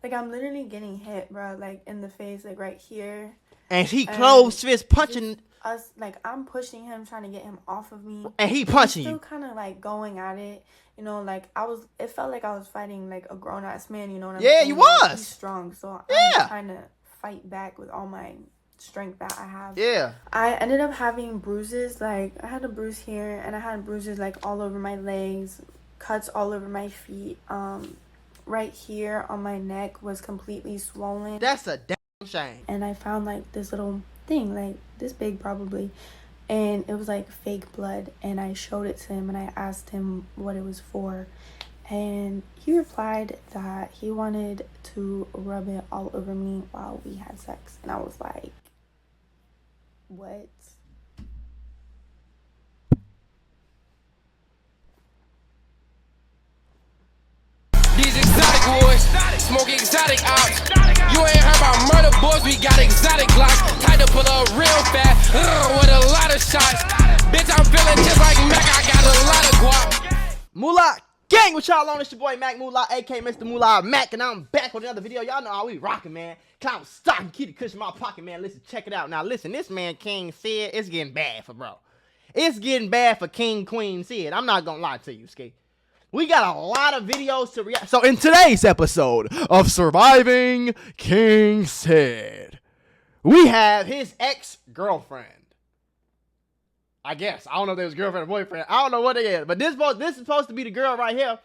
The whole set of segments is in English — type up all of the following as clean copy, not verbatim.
Like, I'm literally getting hit, bro, like, in the face, like, right here. And he And closed fist just punching, us, like, I'm pushing him, trying to get him off of me. and he He's punching still you. kind of, like, going at it. You know, like, it felt like I was fighting, like, a grown-ass man, you know what I'm Yeah, you saying? Like, he's was. strong, so I'm Yeah. trying to fight back with all my strength that I have. Yeah. I ended up having bruises. Like, I had a bruise here, and I had bruises, like, all over my legs, cuts all over my feet. Right here on my neck was completely swollen. That's a damn shame. And I found, like, this little thing, like, this big probably. And it was, like, fake blood. And I showed it to him, and I asked him what it was for. And he replied that he wanted to rub it all over me while we had sex. And I was like, what? These exotic boys, smoke exotic ops. You ain't heard about murder boys, we got exotic glocks. Tied to pull up real fast, with a lot of shots. Bitch, I'm feeling just like Mac, I got a lot of guap. Mula gang, what y'all on? It's your boy Mac Mula, aka Mr. Mula Mac, and I'm back with another video. Y'all know how we rocking, man. Clown stock and keep the cushion in my pocket, man. Listen, check it out. Now, listen, this man King said it's getting bad for bro. It's getting bad for King Queen Sid. I'm not gonna lie to you, Ski. We got a lot of videos to react. So in today's episode of Surviving King Sid, we have his ex-girlfriend. I guess. I don't know if it was girlfriend or boyfriend. I don't know what it is. But this is supposed to be the girl right here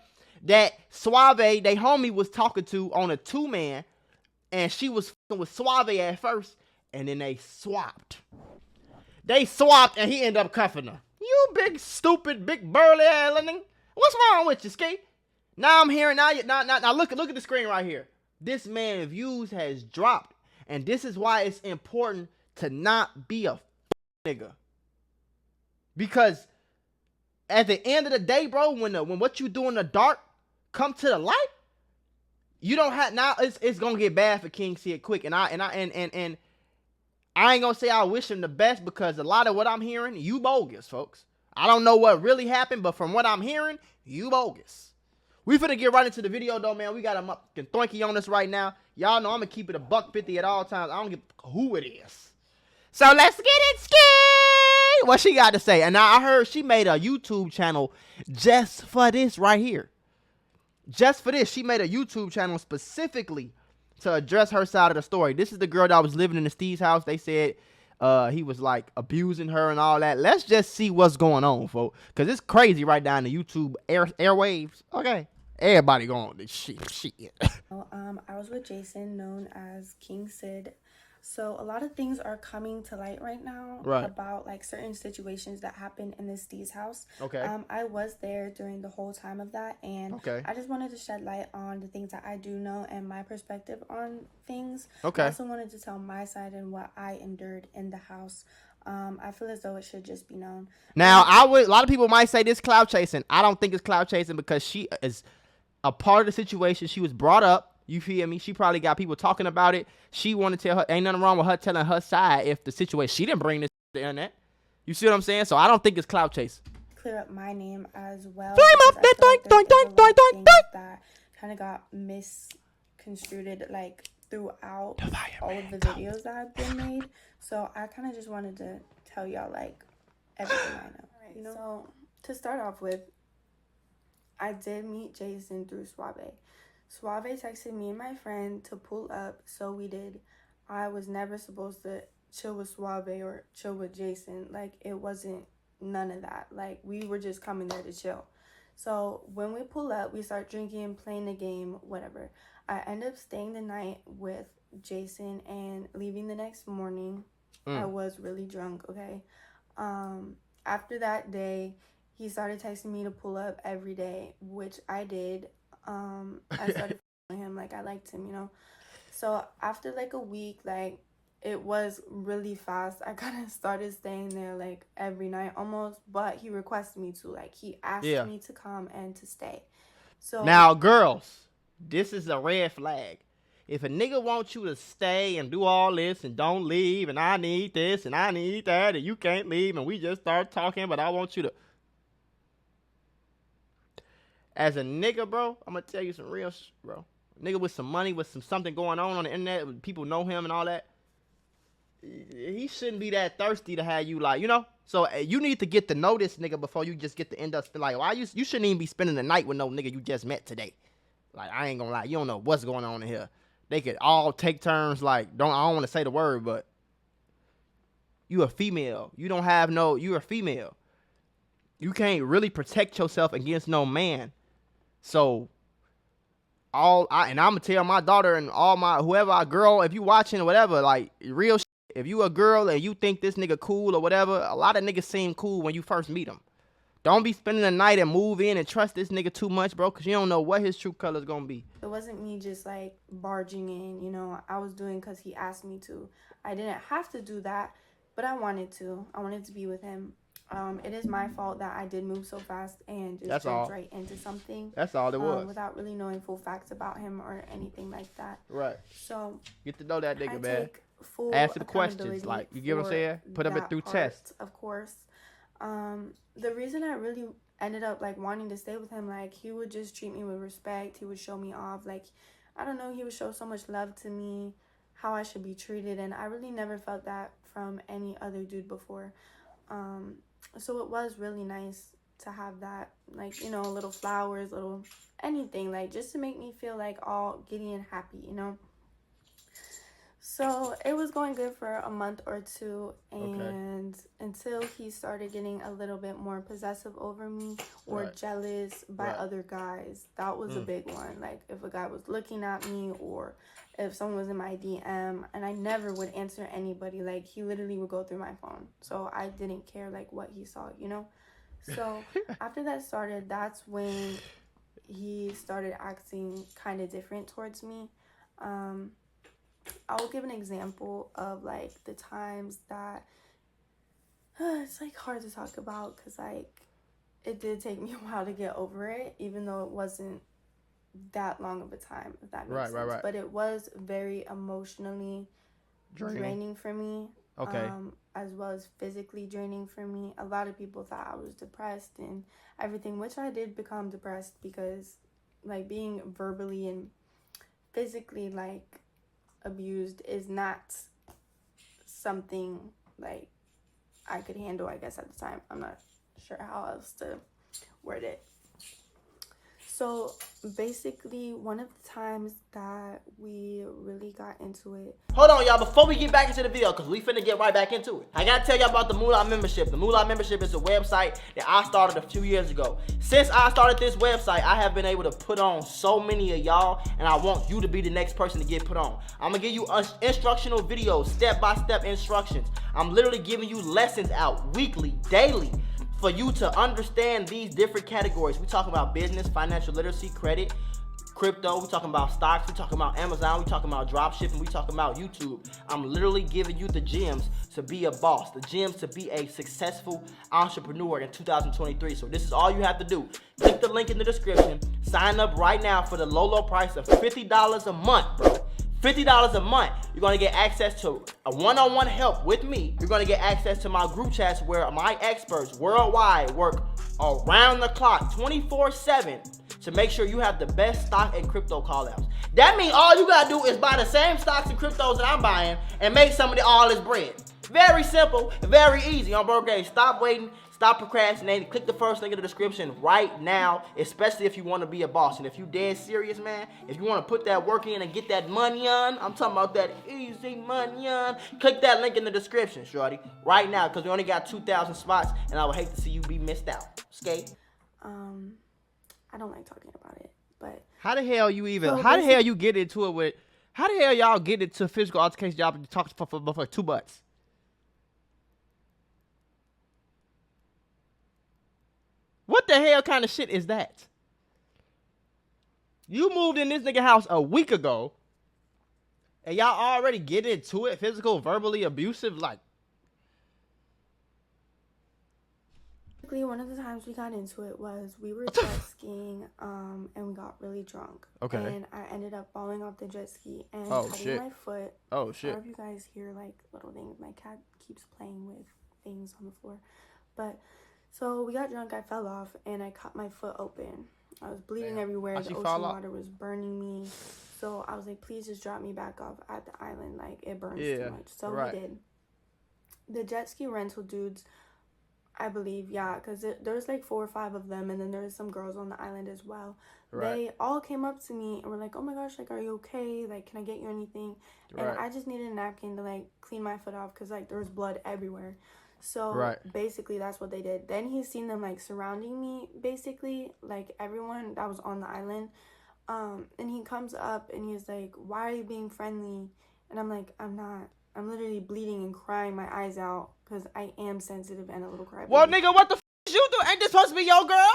that Suave, they homie, was talking to on a two-man. And she was fucking with Suave at first. And then they swapped. They swapped and he ended up cuffing her. You big, stupid, big, burly ass nigga. What's wrong with you, Ski? Now I'm hearing, now look at the screen right here. This man's views has dropped. And this is why it's important to not be a nigga. Because at the end of the day, bro, when what you do in the dark come to the light, you don't have, now it's gonna get bad for King Sid quick. And I ain't gonna say I wish him the best, because a lot of what I'm hearing, you bogus, folks. I don't know what really happened, but from what I'm hearing, you bogus. We finna get right into the video though, man. We got a fucking thwanky on us right now. Y'all know I'm gonna keep it $1.50 at all times. I don't give who it is. So let's get it, Ski! What she got to say? And now I heard she made a YouTube channel just for this right here. Just for this. She made a YouTube channel specifically to address her side of the story. This is the girl that was living in the Steve's house. They said he was like abusing her and all that. Let's just see what's going on, folks. Because it's crazy right down the YouTube airwaves. Okay. Everybody going on this shit. I was with Jason, known as King Sid. So a lot of things are coming to light right now about like certain situations that happened in this Steve's house. Okay. I was there during the whole time of that, and I just wanted to shed light on the things that I do know and my perspective on things. Okay. I also wanted to tell my side and what I endured in the house. I feel as though it should just be known. Now, a lot of people might say this cloud chasing. I don't think it's cloud chasing, because she is a part of the situation. She was brought up. You feel me? She probably got people talking about it. She want to tell her, ain't nothing wrong with her telling her side if the situation, she didn't bring this to the internet. You see what I'm saying? So I don't think it's cloud chase. Clear up my name as well. Flame up that that kind of got misconstrued like throughout all of the videos that have been made. So I kind of just wanted to tell y'all like everything I know. You know? So to start off with, I did meet Jason through Suave. Suave texted me and my friend to pull up, so we did. I was never supposed to chill with Suave or chill with Jason. Like, it wasn't none of that. Like, we were just coming there to chill. So when we pull up, we start drinking, playing the game, whatever. I end up staying the night with Jason and leaving the next morning. I was really drunk, okay? After that day, he started texting me to pull up every day, which I did. I started following him, like I liked him, you know. So after like a week, like it was really fast. I kind of started staying there like every night almost, but he requested me to, like he asked me to come and to stay. So now, girls, this is a red flag. If a nigga wants you to stay and do all this and don't leave, and I need this and I need that, and you can't leave, and we just start talking, but I want you to. As a nigga, bro, I'm gonna tell you some real bro. nigga with some money, with something going on the internet, people know him and all that. He shouldn't be that thirsty to have you, like, you know. So you need to get to know this nigga before you just get to end up like, why you shouldn't even be spending the night with no nigga you just met today. Like, I ain't gonna lie, you don't know what's going on in here. They could all take turns, like, I don't want to say the word, but you a female. You're a female. You can't really protect yourself against no man. So I'm gonna tell my daughter and all my whoever girl, if you watching or whatever, like, real shit, if you a girl and you think this nigga cool or whatever, a lot of niggas seem cool when you first meet him. Don't be spending the night and move in and trust this nigga too much, bro, because you don't know what his true color's gonna be. It wasn't me just, like, barging in, you know. I was doing because he asked me to. I didn't have to do that, but I wanted to. I wanted to be with him. It is my fault that I did move so fast and just jumped right into something. That's all it was. Without really knowing full facts about him or anything like that. Right. So get to know that nigga, man. Take full answer the questions, like, you get what I'm saying? Put them through tests. Of course. The reason I really ended up, like, wanting to stay with him, like, he would just treat me with respect. He would show me off. Like, I don't know, he would show so much love to me, how I should be treated, and I really never felt that from any other dude before. So it was really nice to have that, like, you know, little flowers, little anything, like, just to make me feel, like, all giddy and happy, you know? So it was going good for a month or two, and until he started getting a little bit more possessive over me or jealous by other guys. That was a big one. Like, if a guy was looking at me or if someone was in my DM, and I never would answer anybody. Like, he literally would go through my phone. So I didn't care, like, what he saw, you know? So after that started, that's when he started acting kind of different towards me. I will give an example of, like, the times that it's, like, hard to talk about because, like, it did take me a while to get over it, even though it wasn't that long of a time, if that makes sense. Right. But it was very emotionally draining for me. Okay. As well as physically draining for me. A lot of people thought I was depressed and everything, which I did become depressed because, like, being verbally and physically, like, abused is not something, like, I could handle, I guess, at the time. I'm not sure how else to word it. So basically, one of the times that we really got into it. Hold on, y'all. Before we get back into the video, because we finna get right back into it, I gotta tell y'all about the Mula membership. The Mula membership is a website that I started a few years ago. Since I started this website, I have been able to put on so many of y'all, and I want you to be the next person to get put on. I'm gonna give you instructional videos, step-by-step instructions. I'm literally giving you lessons out weekly, daily, for you to understand these different categories. We talking about business, financial literacy, credit, crypto. We talking about stocks. We talking about Amazon. We talking about drop shipping. We talking about YouTube. I'm literally giving you the gems to be a boss, the gems to be a successful entrepreneur in 2023. So this is all you have to do. Click the link in the description. Sign up right now for the low price of $50 a month, bro. $50 a month. You're going to get access to a one-on-one help with me. You're going to get access to my group chats where my experts worldwide work around the clock 24/7 to make sure you have the best stock and crypto call-outs. That means all you got to do is buy the same stocks and cryptos that I'm buying and make some of all this bread. Very simple, very easy. On Bro Game, stop waiting. Stop procrastinating. Click the first link in the description right now, especially if you want to be a boss. And if you dead serious, man, if you want to put that work in and get that money on, I'm talking about that easy money on, click that link in the description, shorty, right now, because we only got 2,000 spots, and I would hate to see you be missed out. Skate. I don't like talking about it, but how the hell you get into it with, how the hell y'all get into physical altercation, y'all talk for 2 butts? What the hell kind of shit is that? You moved in this nigga house a week ago, and y'all already get into it, physical, verbally abusive, like. One of the times we got into it was we were jet skiing, and we got really drunk. Okay. And I ended up falling off the jet ski and cutting my foot. Oh shit. I don't know if you guys hear, like, little things. My cat keeps playing with things on the floor, but. So we got drunk, I fell off, and I cut my foot open. I was bleeding everywhere. The ocean water was burning me. So I was like, please just drop me back off at the island. Like, it burns too much. So we did. The jet ski rental dudes, I believe, yeah, because there was like 4 or 5 of them, and then there was some girls on the island as well. They all came up to me and were like, oh my gosh, like, are you okay? Like, can I get you anything? And I just needed a napkin to, like, clean my foot off because, like, there was blood everywhere. So basically that's what they did. Then he's seen them, like, surrounding me, basically, like, everyone that was on the island. And he comes up and he's like, why are you being friendly? And I'm like, I'm not. I'm literally bleeding and crying my eyes out because I am sensitive and a little crybaby. Well, nigga, what the f*** is you doing? Ain't this supposed to be your girl?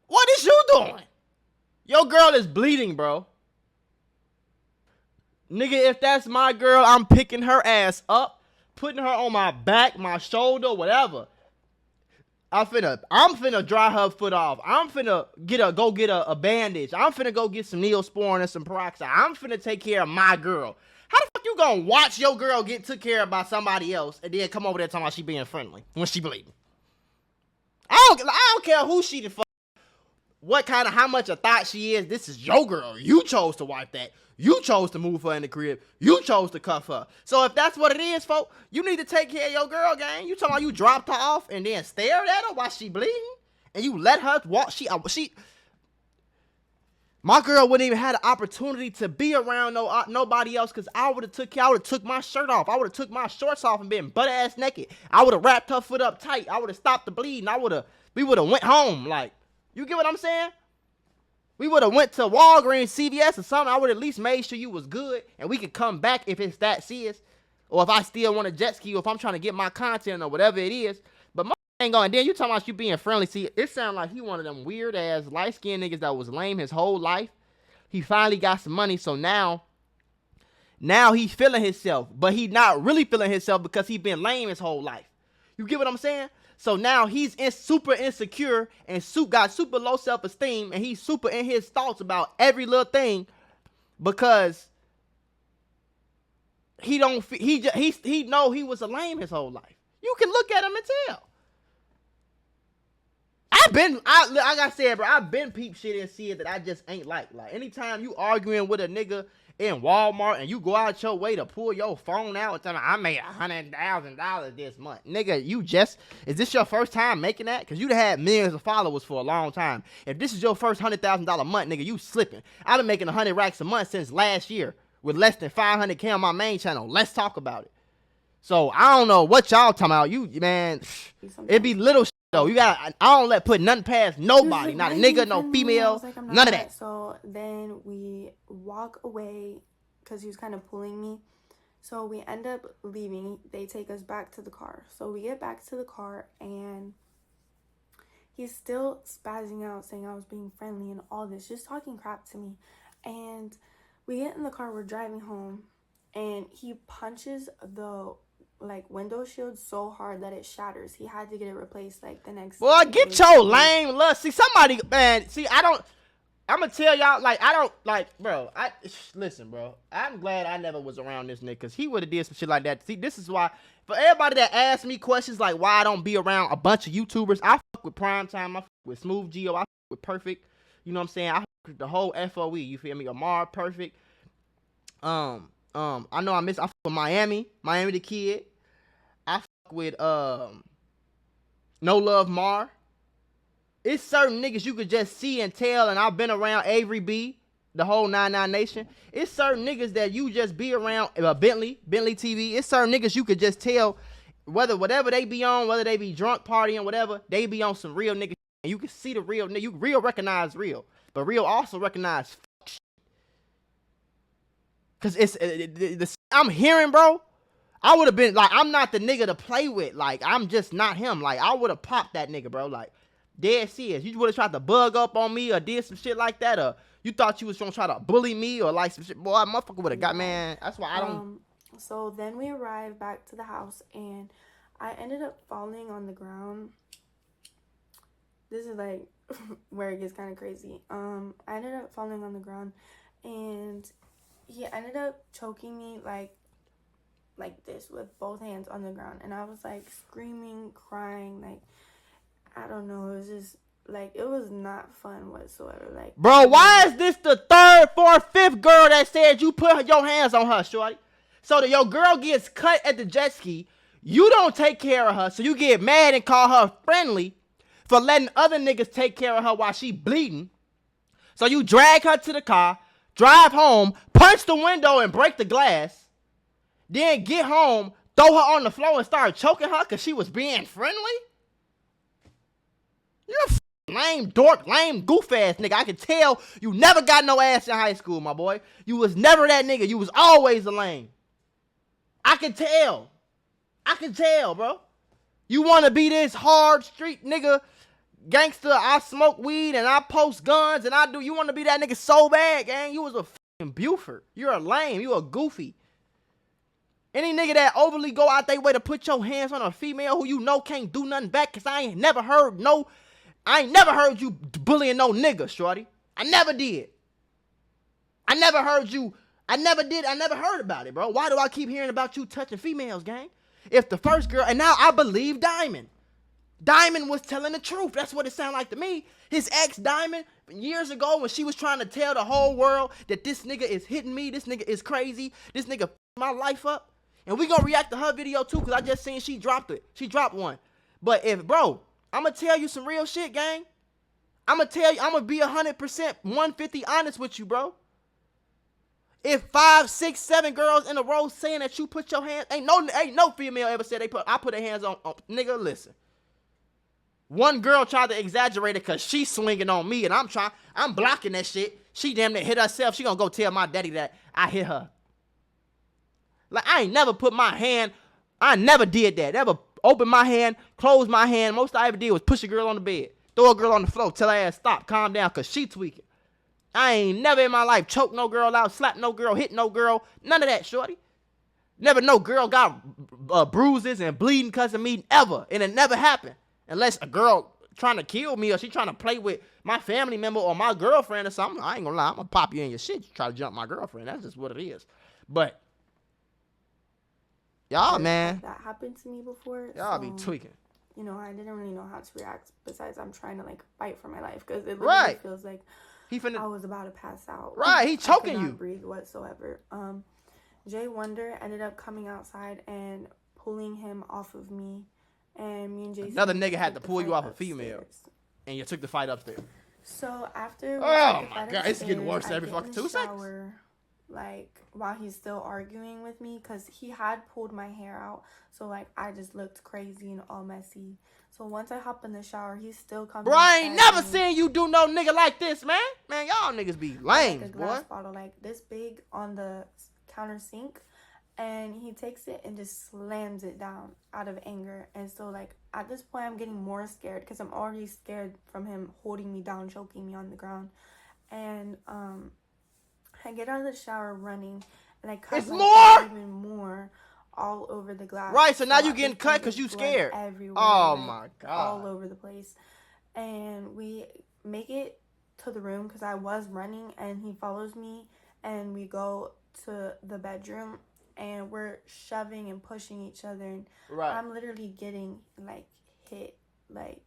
What is you doing? Your girl is bleeding, bro. Nigga, if that's my girl, I'm picking her ass up, putting her on my back, my shoulder, whatever. I'm finna dry her foot off. I'm finna go get a bandage. I'm finna go get some Neosporin and some peroxide. I'm finna take care of my girl. How the fuck you gonna watch your girl get took care of by somebody else and then come over there talking about she being friendly when she bleeding? I don't care who she the fuck, what kind of, how much a thought she is. This is your girl. You chose to wipe that. You chose to move her in the crib. You chose to cuff her. So if that's what it is, folks, you need to take care of your girl, gang. You talking about you dropped her off and then stared at her while she bleeding? And you let her walk? My girl wouldn't even have the opportunity to be around nobody else because I would have took my shirt off. I would have took my shorts off and been butt ass naked. I would have wrapped her foot up tight. I would have stopped the bleeding. We would have went home. Like, you get what I'm saying? We would have went to Walgreens, CVS, or something. I would at least made sure you was good and we could come back if it's that serious. Or if I still want a jet ski, or if I'm trying to get my content or whatever it is. But my ain't going. Then you talking about you being friendly. See, it sound like he one of them weird ass light skinned niggas that was lame his whole life. He finally got some money, so now he's feeling himself. But he not really feeling himself because he been lame his whole life. You get what I'm saying? So now he's super insecure and got super low self-esteem, and he's super in his thoughts about every little thing because he know he was a lame his whole life. You can look at him and tell. Like I said, bro, I've been peep shit and see it that I just ain't like. Like, anytime you arguing with a nigga in Walmart and you go out your way to pull your phone out and tell me I made $100,000 this month. Nigga, is this your first time making that? Because you'd have had millions of followers for a long time. If this is your first $100,000 month, nigga, you slipping. I've been making 100 racks a month since last year with less than 500K on my main channel. Let's talk about it. So I don't know what y'all talking about. You, man, it be little shit though. I don't put nothing past nobody. Not a nigga, no female, like, none of that. So then we walk away because he was kind of pulling me. So we end up leaving. They take us back to the car. So we get back to the car and he's still spazzing out saying I was being friendly and all this, just talking crap to me. And we get in the car, we're driving home, and he punches the window shield so hard that it shatters. He had to get it replaced the next Boy, day. get your lame luck. See, somebody, man, I'm gonna tell y'all, bro, listen, bro, I'm glad I never was around this nigga, because he would have did some shit like that. See, this is why, for everybody that asks me questions like why I don't be around a bunch of YouTubers, I fuck with Primetime, I fuck with Smooth Geo, I fuck with Perfect, you know what I'm saying, I fuck with the whole FOE, you feel me, Amar, Perfect, I know I fuck with Miami the Kid, I fuck with, No Love Mar. It's certain niggas you could just see and tell, and I've been around Avery B, the whole 99 Nation. It's certain niggas that you just be around, Bentley TV. It's certain niggas you could just tell, whatever they be on, whether they be drunk partying, whatever, they be on some real niggas. And you can see the real nigga. You real recognize real, but real also recognize shit. Cause it's I'm hearing, bro. I would have been like, I'm not the nigga to play with. Like, I'm just not him. Like, I would have popped that nigga, bro. Like, dead serious. You would have tried to bug up on me or did some shit like that, or you thought you was gonna try to bully me or like some shit. Boy, motherfucker would have got, man. That's why I don't. So then we arrived back to the house and I ended up falling on the ground. This is where it gets kind of crazy. I ended up falling on the ground and he ended up choking me like this with both hands on the ground, and I was screaming, crying, I don't know, it was just like, it was not fun whatsoever. Like, bro, why is this the third, fourth, fifth girl that said you put your hands on her, shorty? So that your girl gets cut at the jet ski, you don't take care of her, so you get mad and call her friendly for letting other niggas take care of her while she bleeding. So you drag her to the car, drive home, punch the window and break the glass, then get home, throw her on the floor and start choking her because she was being friendly? You're a lame dork, lame goof ass nigga. I can tell you never got no ass in high school, my boy. You was never that nigga. You was always a lame. I can tell. I can tell, bro. You want to be this hard street nigga, gangster, I smoke weed and I post guns and I do. You want to be that nigga so bad, gang. You was a fucking Buford. You're a lame. You a goofy. Any nigga that overly go out their way to put your hands on a female who you know can't do nothing back, cause I ain't never heard you bullying no nigga, shorty. I never did. I never heard you. I never heard about it, bro. Why do I keep hearing about you touching females, gang? If the first girl, and now I believe Diamond. Diamond was telling the truth. That's what it sounded like to me. His ex Diamond, years ago when she was trying to tell the whole world that this nigga is hitting me, this nigga is crazy, this nigga f*** my life up. And we gonna react to her video too, cause I just seen she dropped it. She dropped one. But bro, I'ma tell you some real shit, gang. I'ma be 100%, 150 honest with you, bro. If 5, 6, 7 girls in a row saying that you put your hands, ain't no female ever said I put their hands on nigga, listen. One girl tried to exaggerate it because she's swinging on me and I'm blocking that shit. She damn near hit herself. She gonna go tell my daddy that I hit her. Like, I ain't never put my hand, I never did that. Never opened my hand, closed my hand. Most I ever did was push a girl on the bed, throw a girl on the floor, tell her ass stop, calm down, because she tweaking. I ain't never in my life choked no girl out, slapped no girl, hit no girl, none of that, shorty. Never no girl got bruises and bleeding because of me, ever. And it never happened. Unless a girl trying to kill me or she trying to play with my family member or my girlfriend or something. I ain't gonna lie, I'm gonna pop you in your shit. You try to jump my girlfriend. That's just what it is. But y'all, man, that happened to me before. Y'all be tweaking. You know, I didn't really know how to react. Besides, I'm trying to like fight for my life because it literally feels like I was about to pass out. Right, he choking I could you. not breathe whatsoever. Jay Wonder ended up coming outside and pulling him off of me, and me and Jason. Another nigga had to pull you off a female, and you took the fight upstairs. So after, oh my god, it's getting worse every fucking 2 seconds. Like, while he's still arguing with me, because he had pulled my hair out, so like I just looked crazy and all messy. So once I hop in the shower, he still comes. Bro, I ain't never seen you do no nigga like this, man. Man, y'all niggas be lame, like a glass bottle like this big on the counter sink, and he takes it and just slams it down out of anger. And so like at this point, I'm getting more scared because I'm already scared from him holding me down, choking me on the ground. And I get out of the shower running, and I cut even more all over the glass. Right, so now you getting cut because you scared. Everywhere, oh my god. All over the place. And we make it to the room because I was running, and he follows me, and we go to the bedroom, and we're shoving and pushing each other, and I'm literally getting like hit, like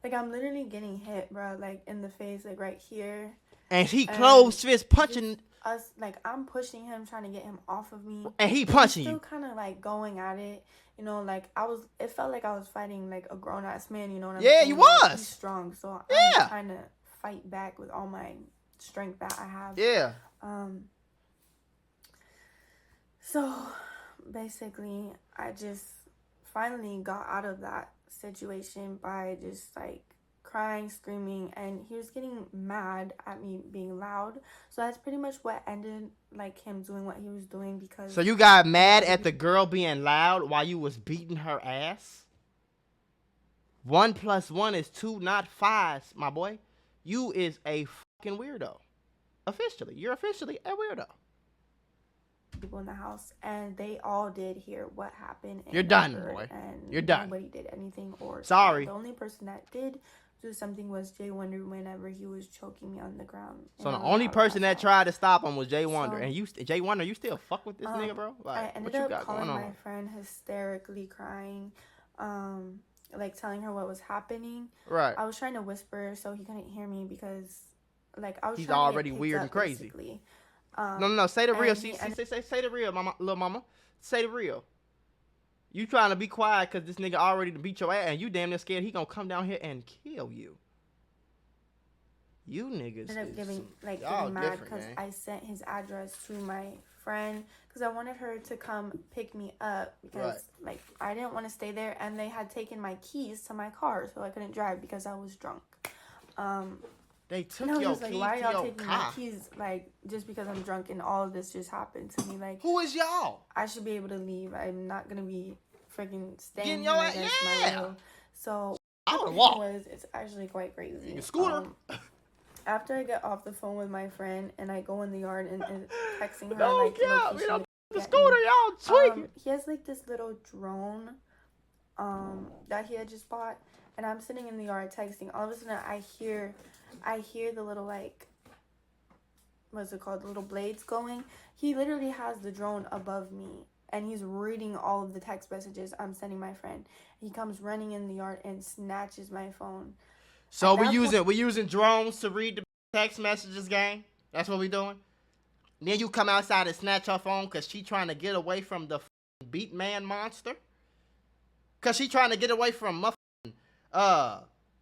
I'm literally getting hit, bro, like in the face, like right here. And he closed fist punching us, like I'm pushing him, trying to get him off of me, and he punching you. Still kind of like going at it, you know, like it felt like I was fighting like a grown ass man, you know what I'm saying? Yeah, you was. Like, he's strong, so I'm trying to fight back with all my strength that I have. Yeah. So basically, I just finally got out of that situation by just like crying, screaming, and he was getting mad at me being loud. So that's pretty much what ended like him doing what he was doing. Because so you got mad at the girl being loud while you was beating her ass? 1 + 1 is 2, not 5, my boy. You is a fucking weirdo. Officially, you're officially a weirdo. People in the house, and they all did hear what happened. You're done, boy. And you're done. Nobody did anything or sorry. The only person that did do something was Jay Wonder whenever he was choking me on the ground. So the only person that tried to stop him was Jay Wonder. So, and Jay Wonder, you still fuck with this nigga, bro? Like, I ended up calling my friend hysterically crying. like telling her what was happening. Right. I was trying to whisper so he couldn't hear me because like I was He's trying to already get picked weird up, and crazy. basically. No. Say the real. And Say the real, mama, little mama. Say the real. You trying to be quiet because this nigga already beat your ass, and you damn near scared he gonna come down here and kill you. You niggas ended up getting mad because I sent his address to my friend because I wanted her to come pick me up because like I didn't want to stay there, and they had taken my keys to my car, so I couldn't drive because I was drunk. They took and I was your just like, keys why to are y'all your taking car? my keys like just because I'm drunk and all of this just happened to me? Like, who is y'all? I should be able to leave. I'm not gonna be freaking staying Getting here your against my will. So I would walk. it's actually quite crazy. Scooter. After I get off the phone with my friend and I go in the yard and texting her Don't like count. location to The get scooter, me. y'all tweaking. He has like this little drone that he had just bought, and I'm sitting in the yard texting. All of a sudden I hear the little like, what's it called, the little blades going. He literally has the drone above me and he's reading all of the text messages I'm sending my friend. He comes running in the yard and snatches my phone. So we using drones to read the text messages, gang? That's what we doing? Then you come outside and snatch her phone because she trying to get away from the beat man monster? Because she trying to get away from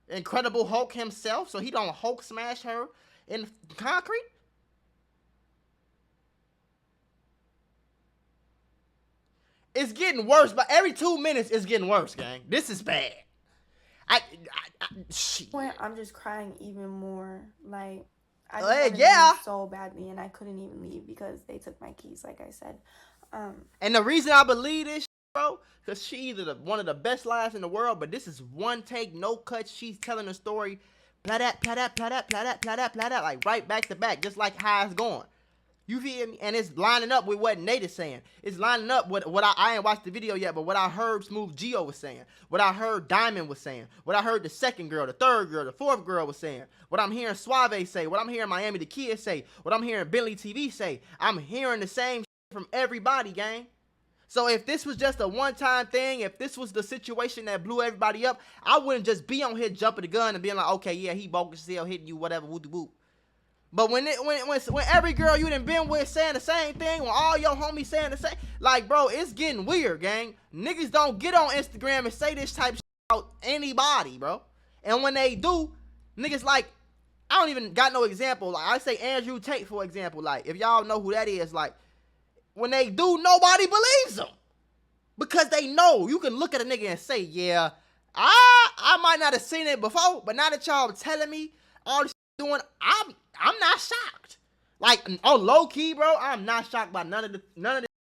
Incredible Hulk himself so he don't Hulk smash her in concrete? It's getting worse, but every 2 minutes it's getting worse, gang. This is bad. Shit. I'm just crying even more. Like, I wanted to leave so badly, and I couldn't even leave because they took my keys, like I said. And the reason I believe this, bro, because she either one of the best lives in the world, but this is one take, no cuts. She's telling a story, like right back to back, just like how it's going. You feel me? And it's lining up with what Nate is saying. It's lining up with what I ain't watched the video yet, but what I heard Smooth Geo was saying. What I heard Diamond was saying. What I heard the second girl, the third girl, the fourth girl was saying. What I'm hearing Suave say. What I'm hearing Miami the Kid say. What I'm hearing Bentley TV say. I'm hearing the same from everybody, gang. So if this was just a one-time thing, if this was the situation that blew everybody up, I wouldn't just be on here jumping the gun and being like, okay, yeah, he bogus still hitting you, whatever, woo-de-woo. But when every girl you done been with saying the same thing, when all your homies saying the same, like, bro, it's getting weird, gang. Niggas don't get on Instagram and say this type of shit about anybody, bro. And when they do, niggas like, I don't even got no example. Like, I say Andrew Tate, for example. Like, if y'all know who that is, like, when they do, nobody believes them. Because they know. You can look at a nigga and say, yeah, I might not have seen it before, but now that y'all telling me all this shit doing, I'm not shocked. Like, on low key, bro, I'm not shocked by none of the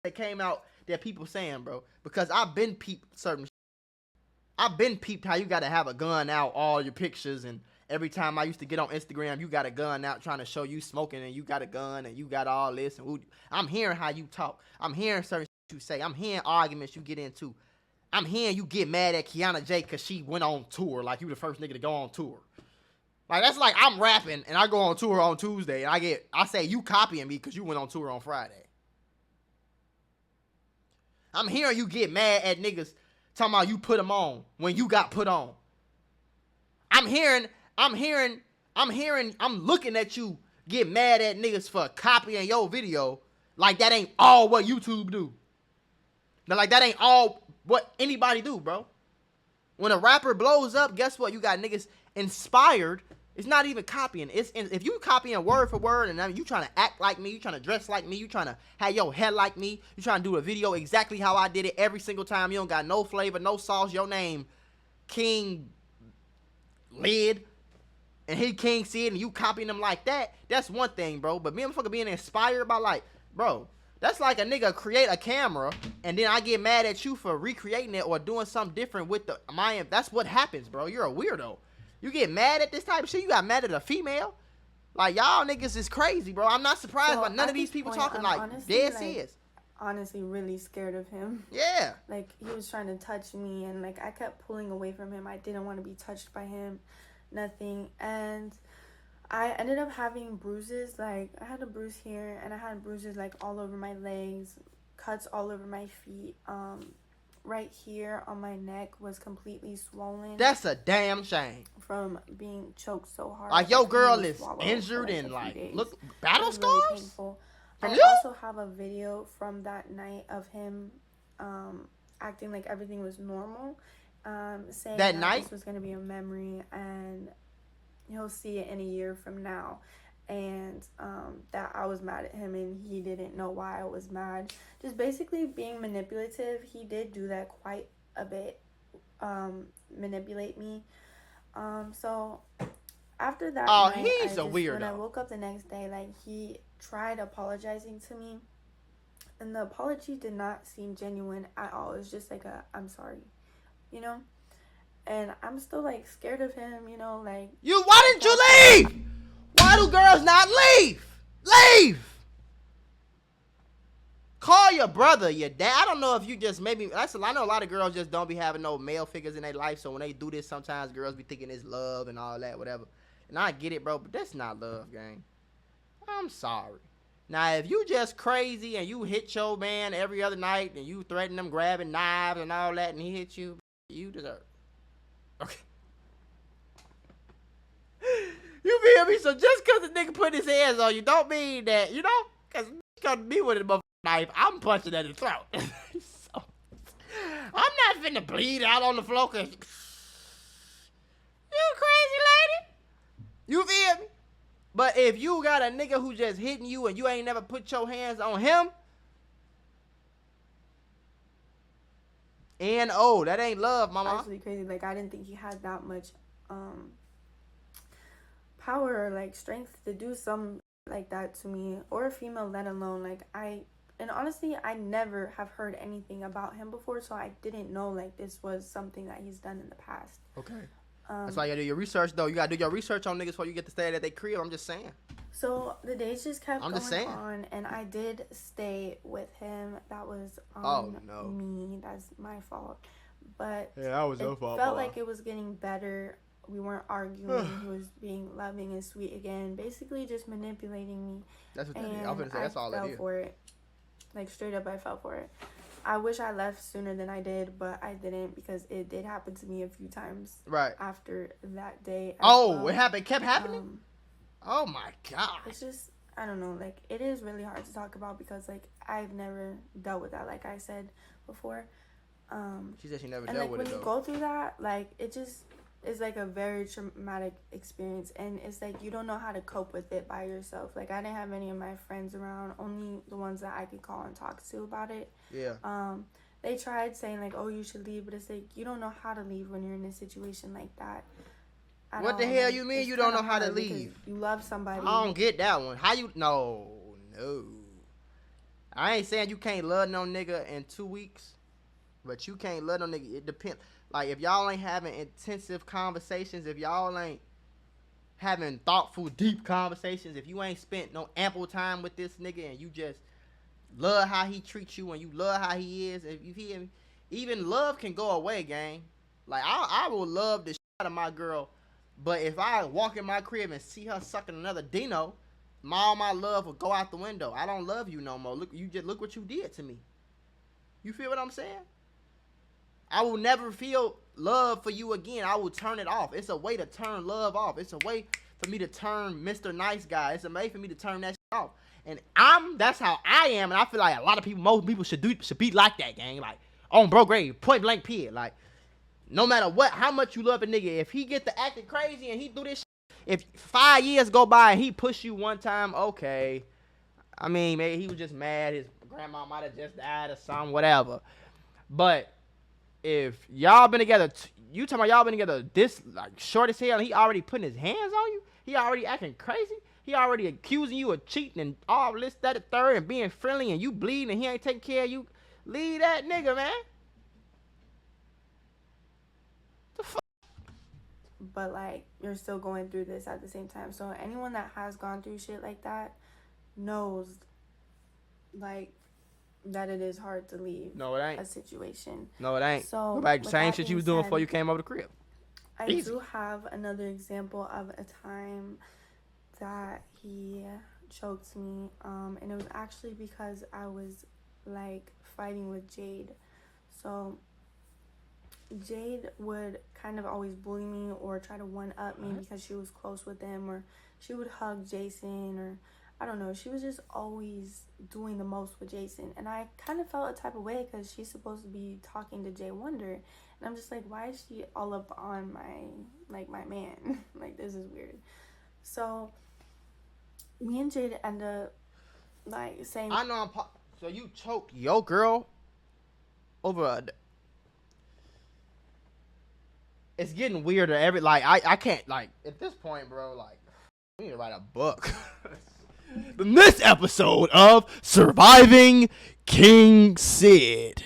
that came out that people saying, bro. Because I've been peeped certain shit. I've been peeped how you gotta have a gun out all your pictures, and every time I used to get on Instagram, you got a gun out trying to show you smoking and you got a gun and you got all this. And I'm hearing how you talk. I'm hearing certain shit you say. I'm hearing arguments you get into. I'm hearing you get mad at Kiana J because she went on tour. Like, you the first nigga to go on tour. Like, that's like I'm rapping and I go on tour on Tuesday and I say you copying me because you went on tour on Friday. I'm hearing you get mad at niggas talking about you put them on when you got put on. I'm looking at you get mad at niggas for copying your video like that ain't all what YouTube do. Now, like, that ain't all what anybody do, bro. When a rapper blows up, guess what? You got niggas inspired. It's not even copying. If you copying word for word and I mean, you trying to act like me, you trying to dress like me, you trying to have your hair like me, you trying to do a video exactly how I did it every single time. You don't got no flavor, no sauce. Your name, King Lid, and he King Sid, and you copying them like that. That's one thing, bro. But me and motherfucker being inspired by, like, bro, that's like a nigga create a camera and then I get mad at you for recreating it or doing something different with that's what happens, bro. You're a weirdo. You get mad at this type of shit. You got mad at a female. Like, y'all niggas is crazy, bro. I'm not surprised by none of these people talking like dead serious. Honestly, really scared of him. Yeah. Like, he was trying to touch me and like I kept pulling away from him. I didn't want to be touched by him. Nothing. And I ended up having bruises. Like, I had a bruise here and I had bruises like all over my legs, cuts all over my feet. right here on my neck was completely swollen. That's a damn shame. From being choked so hard. Like, your girl is injured and, like, look, battle scars? Really painful. From I you? also have a video from that night of him acting like everything was normal. Saying that night? this was going to be a memory and he'll see it in a year from now. And that I was mad at him and he didn't know why I was mad. Just basically being manipulative. He did do that quite a bit. Manipulate me. So after that night, he's a weirdo. When I woke up the next day, like, he tried apologizing to me, and the apology did not seem genuine at all. It was just like I'm sorry, you know. And I'm still like scared of him, you know, like. Why didn't you leave? Why do girls not leave? Leave. Call your brother, your dad. I don't know if you just maybe. I know a lot of girls just don't be having no male figures in their life. So when they do this, sometimes girls be thinking it's love and all that, whatever. And I get it, bro, but that's not love, gang. I'm sorry. Now, if you just crazy and you hit your man every other night and you threaten him grabbing knives and all that and he hit you, you deserve it. Okay. You feel me? So just because the nigga put his hands on you don't mean that, you know? Because come to me with a motherfucking knife, I'm punching at his throat. So, I'm not finna bleed out on the floor because you crazy lady. You feel me? But if you got a nigga who just hitting you and you ain't never put your hands on him, that ain't love, mama. Actually crazy. Like, I didn't think he had that much power or like strength to do something like that to me or a female, let alone like and honestly, I never have heard anything about him before, so I didn't know like this was something that he's done in the past. Okay. That's why you gotta do your research, though. You gotta do your research on niggas before you get to stay at their crib. I'm just saying. So the days just kept going on, and I did stay with him. That was on me. That's my fault. But yeah, that was your fault. It felt like it was getting better. We weren't arguing. He was being loving and sweet again. Basically, just manipulating me. That's what that is. I'm gonna say that's all it is. I fell for it. Like, straight up, I fell for it. I wish I left sooner than I did, but I didn't because it did happen to me a few times. Right. After that day. It happened. Kept happening? Oh, my God. It's just, I don't know. Like, it is really hard to talk about because, like, I've never dealt with that, like I said before. She said she never dealt with it, though. And, like, when you go through that, like, it just is, like, a very traumatic experience. And it's, like, you don't know how to cope with it by yourself. Like, I didn't have any of my friends around. Only the ones that I could call and talk to about it. Yeah. They tried saying, like, oh, you should leave. But it's, like, you don't know how to leave when you're in a situation like that. What the hell you mean you don't know how to leave? You love somebody. I don't get that one. How you... No. I ain't saying you can't love no nigga in 2 weeks. But you can't love no nigga. It depends. Like, if y'all ain't having intensive conversations, if y'all ain't having thoughtful, deep conversations, if you ain't spent no ample time with this nigga and you just love how he treats you and you love how he is, if you hear me, even love can go away, gang. Like, I will love the shit out of my girl, but if I walk in my crib and see her sucking another Dino, all my love will go out the window. I don't love you no more. Look what you did to me. You feel what I'm saying? I will never feel love for you again. I will turn it off. It's a way to turn love off. It's a way for me to turn Mr. Nice Guy. It's a way for me to turn that shit off. And that's how I am. And I feel like most people should be like that, gang. Like, on bro grade, point blank period. Like, no matter how much you love a nigga, if he get to acting crazy and he do this shit, if 5 years go by and he push you one time, okay. I mean, maybe he was just mad. His grandma might have just died or something, whatever. But if y'all been together, you talking about y'all been together this like short as hell, and he already putting his hands on you, he already acting crazy, he already accusing you of cheating and all this, that, and third, and being friendly, and you bleeding, and he ain't taking care of you, leave that nigga, man. The fuck? But like, you're still going through this at the same time. So anyone that has gone through shit like that knows, like, that it is hard to leave. No, it ain't. A situation. No, it ain't. So, like the same shit you was doing before you came over the crib. I do have another example of a time that he choked me, and it was actually because I was like fighting with Jade. So Jade would kind of always bully me or try to one up me because she was close with him, or she would hug Jason, or I don't know. She was just always doing the most with Jason, and I kind of felt a type of way because she's supposed to be talking to Jay Wonder, and I'm just like, why is she all up on my man? Like, this is weird. So me and Jade end up like saying, I know so you choked your girl over a. It's getting weirder I can't, like, at this point, bro, like, we need to write a book. In this episode of Surviving King Sid,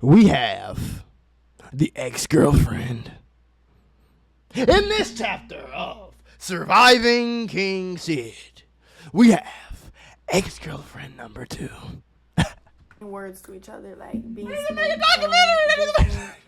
we have the ex-girlfriend. In this chapter of Surviving King Sid, we have ex-girlfriend number 2. words to each other, like being Jason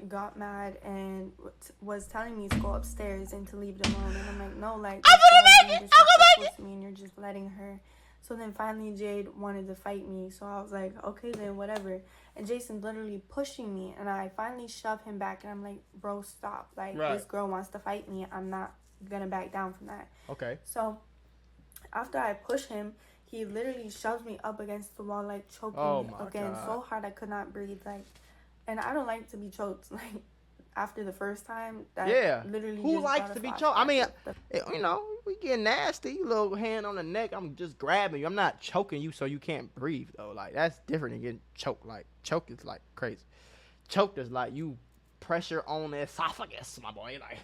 got mad and was telling me to go upstairs and to leave it alone, and I'm like, no, like, to me and you're just letting her. So then finally Jade wanted to fight me, so I was like, okay, then whatever. And Jason's literally pushing me, and I finally shove him back, and I'm like, bro, stop. Like, this girl wants to fight me. I'm not gonna back down from that. Okay. So after I push him, he literally shoves me up against the wall, like, choking me again so hard I could not breathe. Like, and I don't like to be choked. Like, after the first time, that literally who just likes to be choked? I mean, you know, we get nasty. Little hand on the neck. I'm just grabbing you. I'm not choking you so you can't breathe, though. Like, that's different than getting choked. Like, choke is like crazy. Choked is like you pressure on the esophagus, my boy. Like,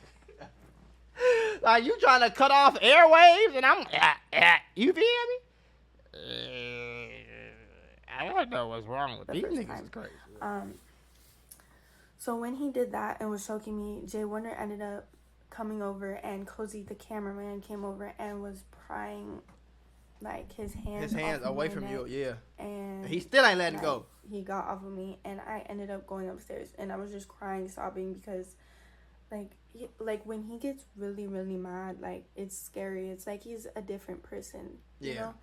like you trying to cut off airwaves, and I'm, you feel me? I don't know what's wrong with these niggas. Is crazy. So when he did that and was choking me, Jay Wonder ended up coming over, and Cozy, the cameraman, came over and was prying like his hands away from you, and he still ain't letting go. He got off of me, and I ended up going upstairs, and I was just crying, sobbing, because like when he gets really, really mad, like, it's scary. It's like he's a different person, you know?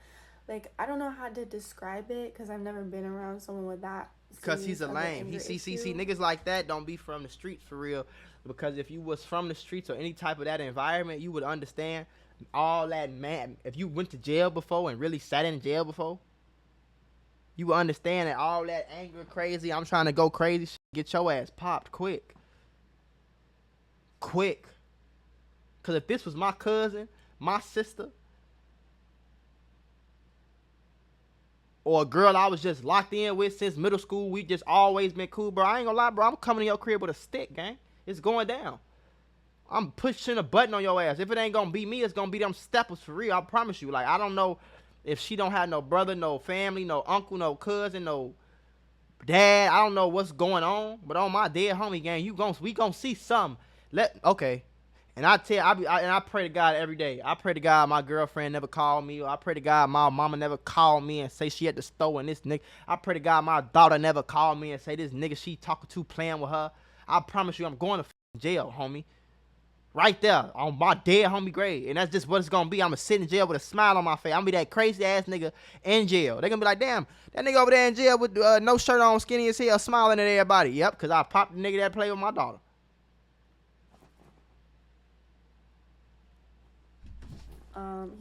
Like, I don't know how to describe it because I've never been around someone with that. Because he's a lame. See, niggas like that don't be from the streets for real. Because if you was from the streets or any type of that environment, you would understand all that, man. If you went to jail before and really sat in jail before, you would understand that all that anger, crazy, I'm trying to go crazy, shit, get your ass popped quick. Quick. Because if this was my cousin, my sister, or a girl I was just locked in with since middle school, we just always been cool, bro, I ain't gonna lie, bro, I'm coming to your crib with a stick, gang. It's going down. I'm pushing a button on your ass. If it ain't gonna be me, it's gonna be them steppers for real, I promise you. Like, I don't know if she don't have no brother, no family, no uncle, no cousin, no dad. I don't know what's going on, but on my dead homie, gang, we gonna see something. Okay. And I pray to God every day. I pray to God my girlfriend never called me. Or I pray to God my mama never called me and say she at the store and this nigga. I pray to God my daughter never called me and say this nigga she talking to playing with her. I promise you I'm going to jail, homie. Right there on my dead homie grave. And that's just what it's going to be. I'm going to sit in jail with a smile on my face. I'm going to be that crazy ass nigga in jail. They're going to be like, damn, that nigga over there in jail with no shirt on, skinny as hell, smiling at everybody. Yep, because I popped the nigga that play with my daughter.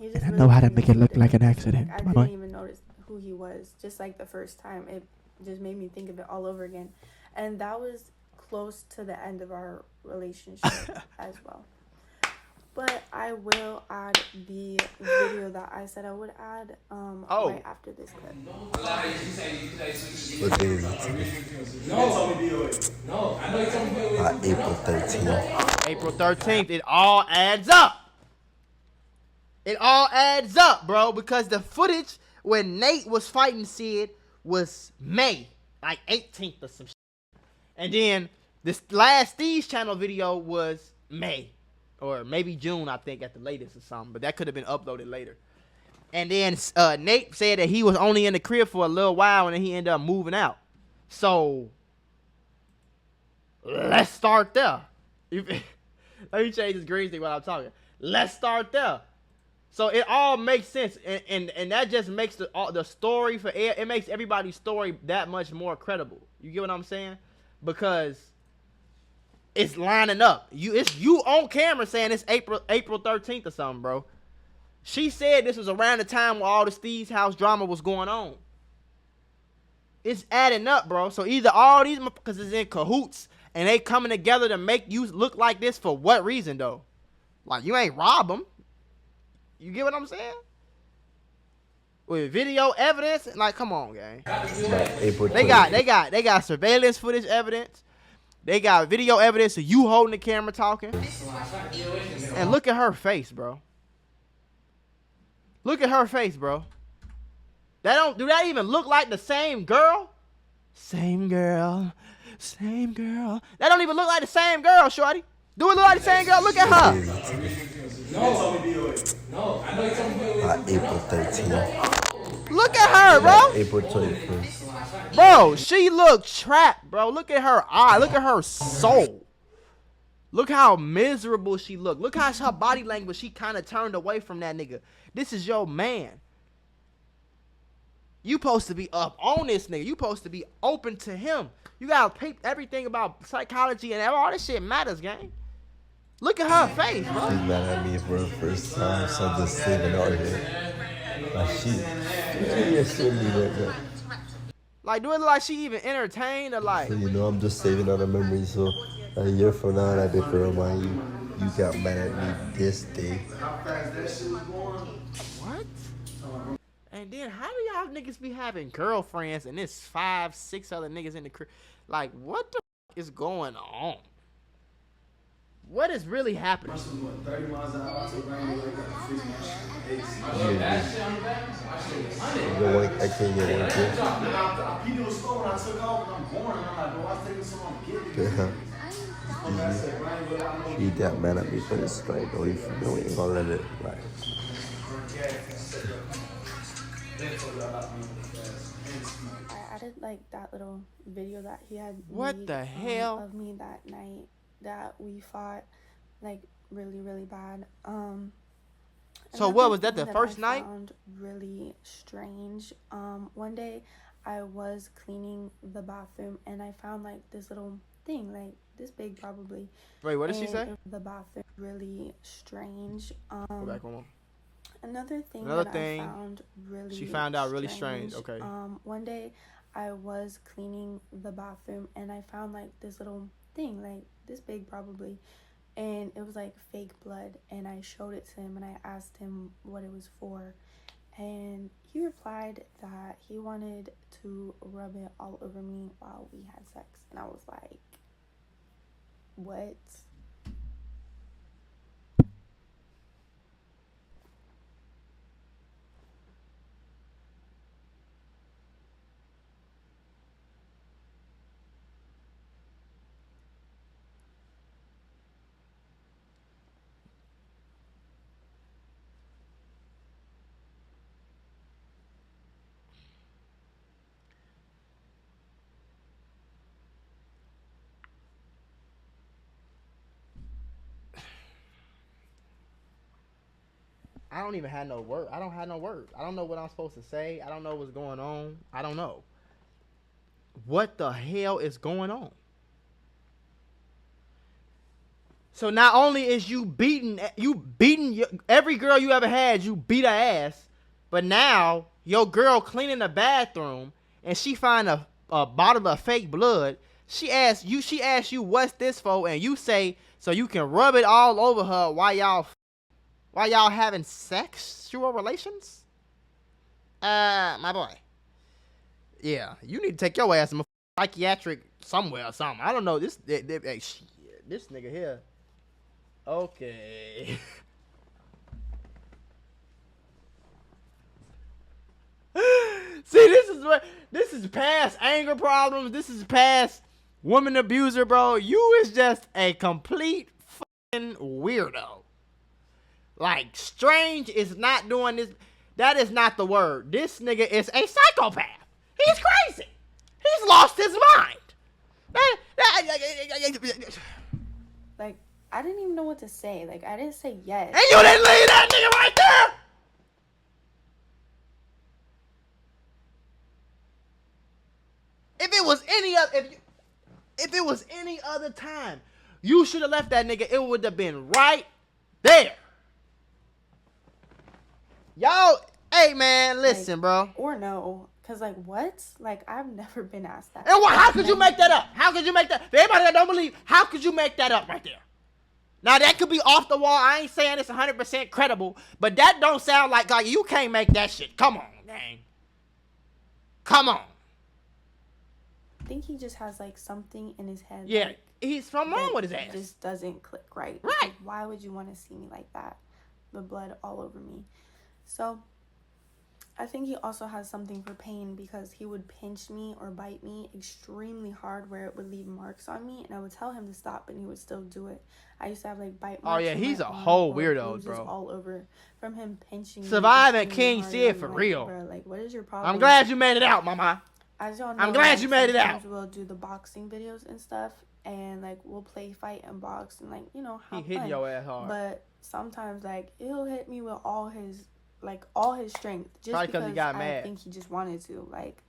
He just I know how to make it look like an accident. I didn't even notice who he was. Just like the first time, it just made me think of it all over again. And that was close to the end of our relationship as well. But I will add the video that I said I would add right after this clip. What day is it? April 13th. April 13th. It all adds up. It all adds up, bro, because the footage when Nate was fighting Sid was May, like 18th or some shit. And then this last Steve's channel video was May, or maybe June, I think, at the latest or something. But that could have been uploaded later. And then Nate said that he was only in the crib for a little while and then he ended up moving out. So let's start there. Let me change this green thing while I'm talking. Let's start there. So it all makes sense, and that just makes the story it makes everybody's story that much more credible. You get what I'm saying? because it's lining up. It's you on camera saying it's April 13th or something, bro. She said this was around the time where all the Steve's house drama was going on. It's adding up, bro. So either all these motherfuckers is in cahoots and they coming together to make you look like this for what reason, though? Like, you ain't rob them. You get what I'm saying? With video evidence, like, come on, gang. They got surveillance footage evidence. They got video evidence of you holding the camera talking. And look at her face, bro. Look at her face, bro. Do that even look like the same girl? Same girl. Same girl. That don't even look like the same girl, shorty. Do it look like the same girl? Look at her. No. April 13th. Look at her, bro. April 21st. Bro, she look trapped, bro. Look at her eye. Look at her soul. Look how miserable she look. Look how her body language, she kind of turned away from that nigga. This is your man. You supposed to be up on this nigga. You supposed to be open to him. You gotta peep everything about psychology and all this shit matters, gang. Look at her face, bro. She's mad at me for the first time, so I'm just saving all of it. Like, she shouldn't be like that. Like, do it look like she even entertained or like? So, you know, I'm just saving all the memories, so a year from now, that bitch will remind you, you got mad at me this day. What? And then how do y'all niggas be having girlfriends and there's 5, 6 other niggas in the crib? Like, what the is going on? What is really happening? I can't get one you got mad at me for this strike, or you ain't gonna let it like. I added like that little video that he had What made, the hell? of me that night that we fought like really bad. So what was that, the first night? Found really strange. One day I was cleaning the bathroom and I found like this little thing, like this big probably. Wait, what did she say? The bathroom really strange. Go back one more. Another thing I found really she found out really strange. Okay. One day I was cleaning the bathroom and I found like this little thing, like this big probably, and it was like fake blood, and I showed it to him and I asked him what it was for, and he replied that he wanted to rub it all over me while we had sex, and I was like, what? I don't even have no word. I don't have no words. I don't know what I'm supposed to say. I don't know what's going on. I don't know. What the hell is going on? So not only is you beating every girl you ever had, you beat her ass, but now your girl cleaning the bathroom and she find a bottle of fake blood. She asks you what's this for, and you say so you can rub it all over her while y'all having sexual relations? My boy. Yeah, you need to take your ass to psychiatric somewhere or something. I don't know. This nigga here. Okay. See, this is past anger problems. This is past woman abuser, bro. You is just a complete fucking weirdo. Like, strange is not doing this. That is not the word. This nigga is a psychopath. He's crazy. He's lost his mind. Like, I didn't even know what to say. Like, I didn't say yes. And you didn't leave that nigga right there. If it was any other, If it was any other time, you should have left that nigga. It would have been right there. Y'all, hey man, listen, like, bro. Or no. Cause like what? Like I've never been asked that. And how could you make that up? How could you make that? For everybody that don't believe, how could you make that up right there? Now that could be off the wall. I ain't saying it's 100% credible, but that don't sound like you can't make that shit. Come on, gang. Come on. I think he just has like something in his head. Yeah, like, he's something wrong with his ass. Just doesn't click right. Right. Like, why would you want to see me like that? The blood all over me. So I think he also has something for pain because he would pinch me or bite me extremely hard where it would leave marks on me, and I would tell him to stop and he would still do it. I used to have like bite marks. Oh yeah, on he's my a arm whole or weirdo, bruises bro. all over from him pinching me. Surviving extremely King hard, Sid and for I'm real. Bro, like, what is your problem? I'm glad you made it out, mama. I don't know. I'm glad like, you made it out. Sometimes we'll do the boxing videos and stuff, and like we'll play fight and box and like He have hitting fun. your ass hard. But sometimes like he'll hit me with all his strength just Probably because he got I mad. think he just wanted to. Like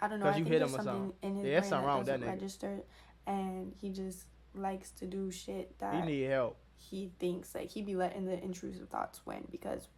I don't know. 'Cause I you think hit there's him or something in his Yeah, there's brain something wrong with that that doesn't nigga. register, and he just likes to do shit that He need help. he thinks like he be letting the intrusive thoughts win because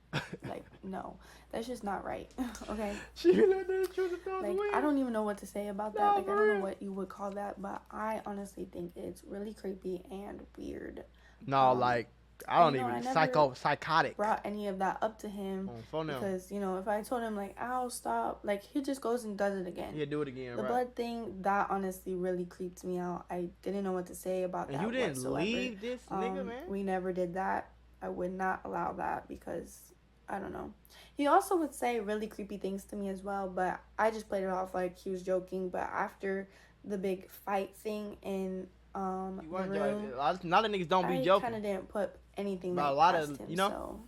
like no, that's just not right. Okay. She let the intrusive thoughts Like, win. I don't even know what to say about that. No, Like, I for don't know real. what you would call that, but I honestly think it's really creepy and weird. No, like I don't even I never psychotic. brought any of that up to him For now. because, if I told him, like, ow, stop, like, he just goes and does it again. Yeah, do it again, The right? blood thing, that honestly really creeped me out. I didn't know what to say about And that you didn't whatsoever. leave this nigga, man? We never did that. I would not allow that because, I don't know. He also would say really creepy things to me as well, but I just played it off like he was joking. But after the big fight thing in the room, A lot of niggas don't be I joking. kind of didn't put anything But like a lot past of, him, you know? so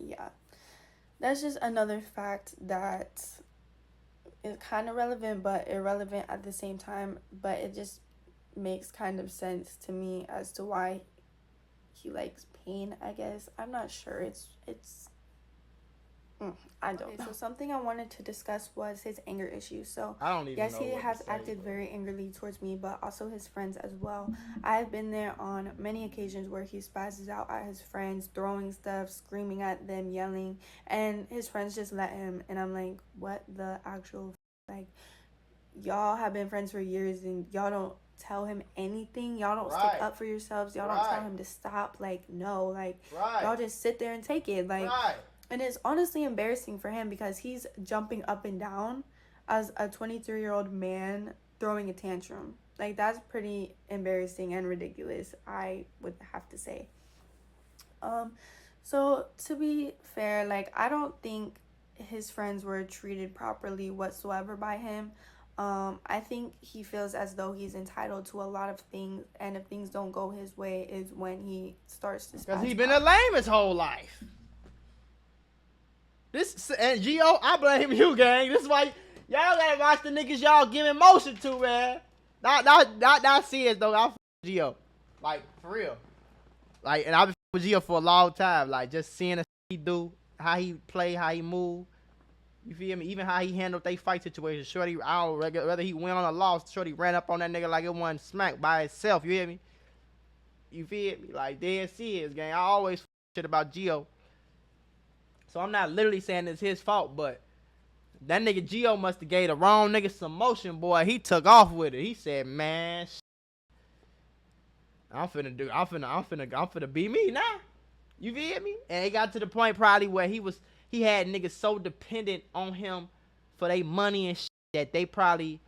yeah, that's just another fact that is kind of relevant but irrelevant at the same time, but it just makes kind of sense to me as to why he likes pain, I guess. I'm not sure. I don't know. So something I wanted to discuss was his anger issues. So I don't even yes, know he what to has say, acted bro. very angrily towards me, but also his friends as well. I've been there on many occasions where he spazzes out at his friends, throwing stuff, screaming at them, yelling, and his friends just let him. And I'm like, what the actual like? Y'all have been friends for years, and y'all don't tell him anything. Y'all don't stick up for yourselves. Y'all don't tell him to stop. Like, no, like y'all just sit there and take it. Like. And it's honestly embarrassing for him because he's jumping up and down as a 23-year-old man throwing a tantrum. Like, that's pretty embarrassing and ridiculous, I would have to say. So, to be fair, like, I don't think his friends were treated properly whatsoever by him. I think he feels as though he's entitled to a lot of things, and if things don't go his way is when he starts to spaz Because he been a lame his whole life. This and Gio, I blame you, gang. This is why y'all gotta watch the niggas y'all giving motion to, man. Not serious though. I Gio, like for real. Like, and I've been with Gio for a long time. Like, just seeing the he do, how he play, how he move. You feel me? Even how he handled they fight situation. Shorty, I don't whether he win on or lost. Shorty ran up on that nigga like it wasn't smacked by itself. You hear me? You feel me? Like, dead serious, gang. I always shit about Gio. So I'm not literally saying it's his fault, but that nigga Gio must have gave the wrong nigga some motion, boy. He took off with it. He said, man, I'm finna be me now. You feel me? And it got to the point probably where he had niggas so dependent on him for their money and shit that they probably,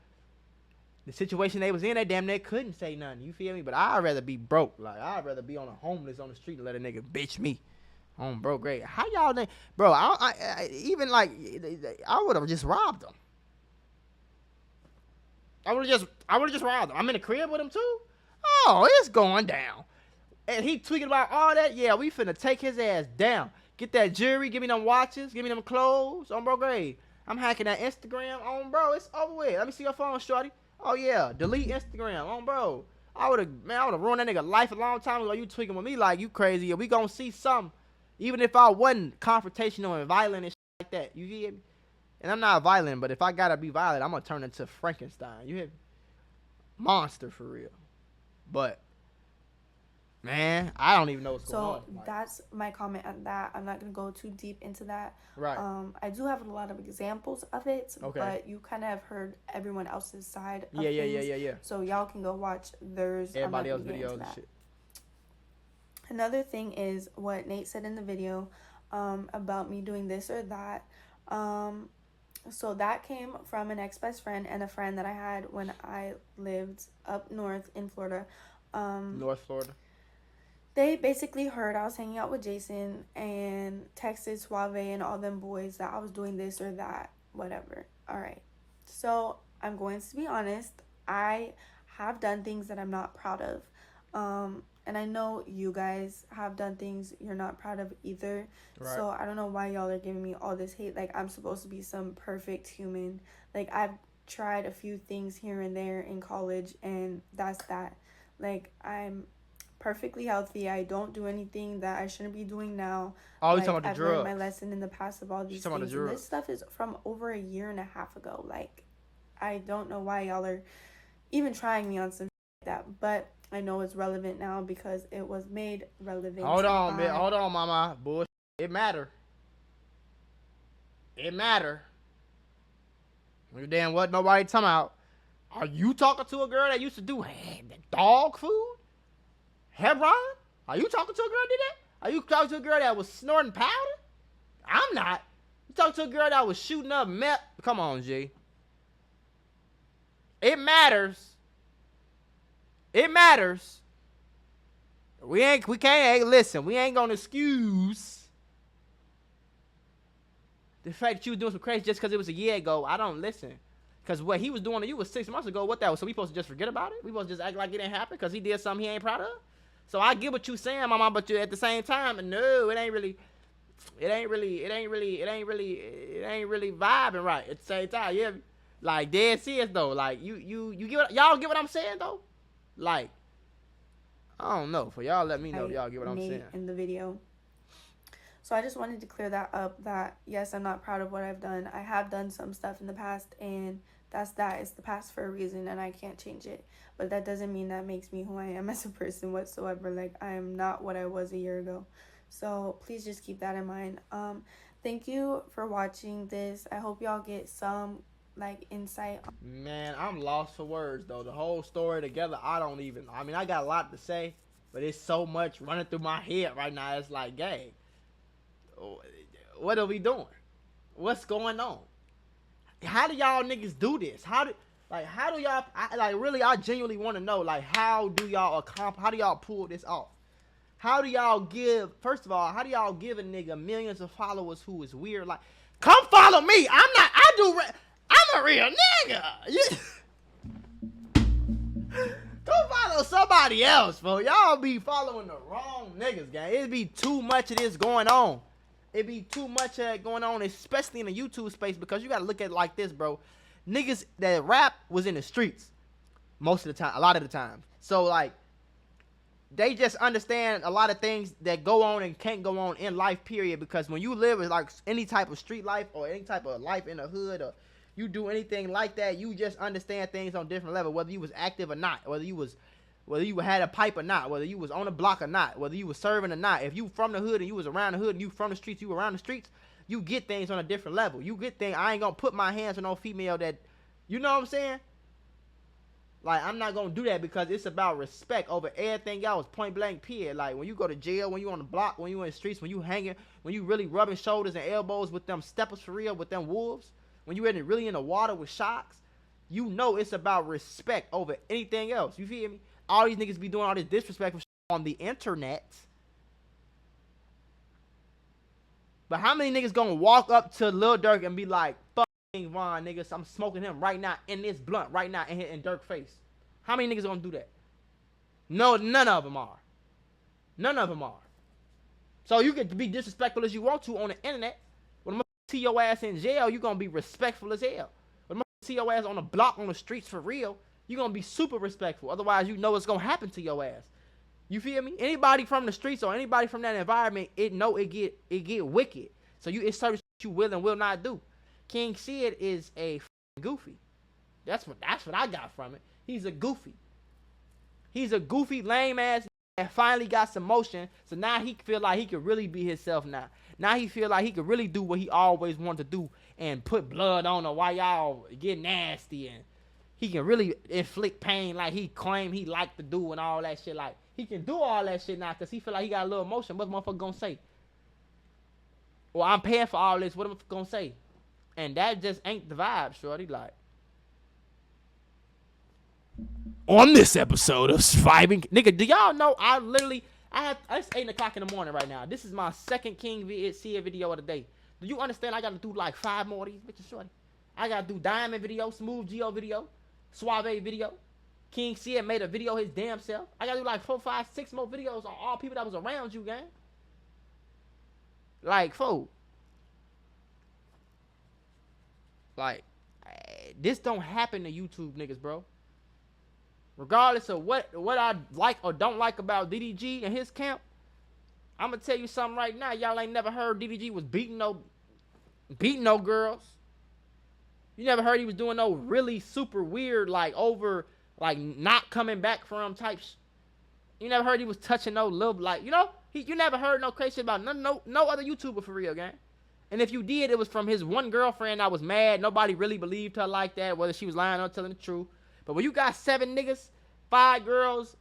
the situation they was in, they damn near couldn't say nothing. You feel me? But I'd rather be broke. Like, I'd rather be on a homeless on the street and let a nigga bitch me. Bro, great. How y'all think? Bro, I even like, I would have just robbed him. I would have just robbed him. I'm in the crib with him too. Oh, it's going down. And he tweaking about all that. Yeah, we finna take his ass down. Get that jewelry. Give me them watches. Give me them clothes. Bro, great. I'm hacking that Instagram. Bro, it's over with. Let me see your phone, shorty. Oh yeah, delete Instagram. Bro, I would have ruined that nigga life a long time ago. You tweaking with me like you crazy. We gonna see something. Even if I wasn't confrontational and violent and shit like that, you hear me? And I'm not violent, but if I gotta be violent, I'm gonna turn into Frankenstein. You hear me? monster for real. But man, I don't even know what's going on. So that's my comment on that. I'm not gonna go too deep into that. Right. I do have a lot of examples of it, Okay. but you kind of have heard everyone else's side of Yeah. things. So y'all can go watch theirs. Everybody else's videos and shit. Another thing is what Nate said in the video about me doing this or that. So that came from an ex-best friend and a friend that I had when I lived up north in Florida. North Florida. They basically heard I was hanging out with Jason and texted Suave and all them boys that I was doing this or that, whatever. All right. So I'm going to be honest. I have done things that I'm not proud of. And I know you guys have done things you're not proud of either. Right. So I don't know why y'all are giving me all this hate. Like, I'm supposed to be some perfect human. Like, I've tried a few things here and there in college, and that's that. Like, I'm perfectly healthy. I don't do anything that I shouldn't be doing now. Oh, like, you talking about the I've drugs? learned my lesson in the past of all these things. And this stuff is from over a year and a half ago. Like, I don't know why y'all are even trying me on some like that. But I know it's relevant now because it was made relevant. Hold on, man. Hold on, mama. Bullshit. It matter. It matter. You damn what nobody talking about. Are you talking to a girl that used to do dog food? Hebron? Are you talking to a girl that did that? Are you talking to a girl that was snorting powder? I'm not. You talking to a girl that was shooting up meth? Come on, G. It matters. It matters. We can't listen. We ain't gonna excuse the fact that you was doing some crazy just because it was a year ago. I don't listen. Because what he was doing to you was 6 months ago. What that was? So we supposed to just forget about it? We supposed to just act like it didn't happen because he did something he ain't proud of? So I get what you saying, mama, but you at the same time, no, it ain't really vibing right at the same time. Yeah, like dead serious though. Like you get y'all get what I'm saying though? Like, I don't know. For y'all, let me know. Y'all get what I'm saying in the video. So I just wanted to clear that up. That yes, I'm not proud of what I've done. I have done some stuff in the past, and that's that. It's the past for a reason, and I can't change it. But that doesn't mean that makes me who I am as a person whatsoever. Like, I am not what I was a year ago. So please just keep that in mind. Thank you for watching this. I hope y'all get some like insight. Man, I'm lost for words though. The whole story together, I got a lot to say, but it's so much running through my head right now. It's like, gang, what are we doing? What's going on? How do y'all niggas do this? How do y'all, I genuinely want to know, like, how do y'all pull this off? How do y'all give, first of all, how do y'all give a nigga millions of followers who is weird? Like, come follow me. I'm a real nigga. Go follow somebody else, bro. Y'all be following the wrong niggas, gang. It be too much of this going on. It be too much of that going on, especially in the YouTube space, because you gotta look at it like this, bro. Niggas that rap was in the streets most of the time, a lot of the time. So, like, they just understand a lot of things that go on and can't go on in life, period. Because when you live with, like, any type of street life or any type of life in the hood, or you do anything like that, you just understand things on different level, whether you was active or not, whether you had a pipe or not, whether you was on the block or not, whether you was serving or not. If you from the hood and you was around the hood and you from the streets, you around the streets, you get things on a different level. You get things, I ain't gonna put my hands on no female that, you know what I'm saying? Like, I'm not gonna do that because it's about respect over everything else, point blank period. Like, when you go to jail, when you on the block, when you in the streets, when you hanging, when you really rubbing shoulders and elbows with them steppers for real, with them wolves, when you really in the water with sharks, you know it's about respect over anything else. You feel me? All these niggas be doing all this disrespectful shit on the internet. But how many niggas gonna walk up to Lil Durk and be like, fucking Von, niggas, I'm smoking him right now in this blunt right now in Durk's face? How many niggas gonna do that? No, none of them are. None of them are. So you can be disrespectful as you want to on the internet. When I'm see your ass in jail, you gonna be respectful as hell. When I'm see your ass on the block, on the streets for real, you gonna be super respectful. Otherwise, you know what's gonna happen to your ass. You feel me? Anybody from the streets or anybody from that environment, it get wicked. So it's certain shit you will and will not do. King Sid is a goofy. That's what I got from it. He's a goofy. He's a goofy, lame ass that finally got some motion. So now he feel like he could really be himself now. Now he feel like he could really do what he always wanted to do and put blood on her while y'all get nasty, and he can really inflict pain like he claimed he liked to do and all that shit. Like, he can do all that shit now because he feel like he got a little emotion. What the motherfucker gonna say? Well, I'm paying for all this. What am I gonna say? And that just ain't the vibe, shorty. Like, on this episode of Surviving, nigga, do y'all know it's 8 o'clock in the morning right now. This is my second King Sia video of the day. Do you understand I gotta do like 5 more of these bitches, shorty? I gotta do Diamond video, Smooth Geo video, Suave video. King Sia made a video his damn self. I gotta do like 4, 5, 6 more videos on all people that was around you, gang. Like, fool. Like, this don't happen to YouTube niggas, bro. Regardless of what I like or don't like about DDG and his camp, I'm gonna tell you something right now. Y'all ain't never heard DDG was beating no girls. You never heard he was doing no really super weird, like, over, like, not coming back from types. You never heard he was touching no little, like, you know? You never heard no crazy shit about no other YouTuber for real, gang. And if you did, it was from his one girlfriend that was mad. Nobody really believed her like that, whether she was lying or telling the truth. But when you got 7 niggas, 5 girls,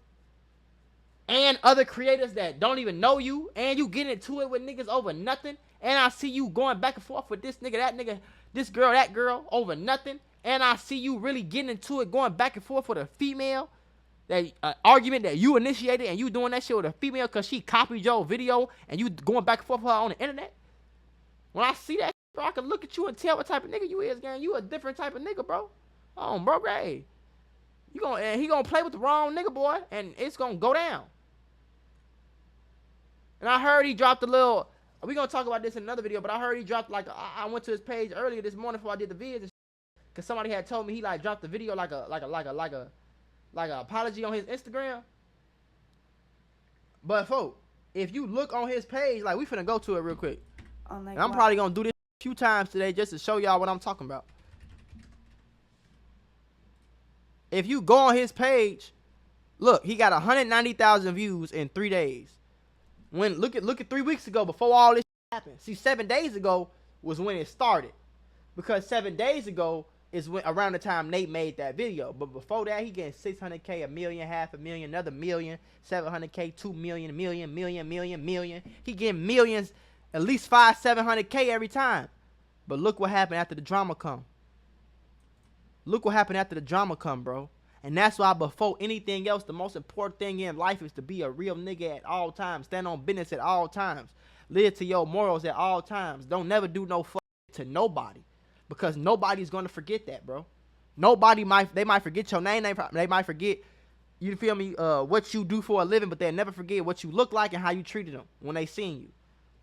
and other creators that don't even know you, and you get into it with niggas over nothing, and I see you going back and forth with this nigga, that nigga, this girl, that girl, over nothing, and I see you really getting into it, going back and forth with a female, that argument that you initiated, and you doing that shit with a female because she copied your video, and you going back and forth with her on the internet. When I see that, bro, I can look at you and tell what type of nigga you is, gang. You a different type of nigga, bro. Bro, hey. He gonna play with the wrong nigga, boy, and it's gonna go down. And I heard he dropped a little. We gonna talk about this in another video, but I heard he dropped like I went to his page earlier this morning before I did the vids, cause somebody had told me he like dropped the video like a apology on his Instagram. But folks, if you look on his page, like, we finna go to it real quick. Like, and I'm probably gonna do this a few times today just to show y'all what I'm talking about. If you go on his page, look, he got 190,000 views in 3 days. Look at 3 weeks ago before all this happened. See, 7 days ago was when it started, because 7 days ago is when around the time Nate made that video. But before that, he getting 600K, a million, 500,000, another million, 700K, 2 million, million. He getting millions, at least 500-700K every time. But look what happened after the drama come. Look what happened after the drama come, bro. And that's why before anything else, the most important thing in life is to be a real nigga at all times. Stand on business at all times. Live to your morals at all times. Don't never do no fuck to nobody. Because nobody's going to forget that, bro. They might forget your name. They might forget, you feel me, what you do for a living. But they'll never forget what you look like and how you treated them when they seen you.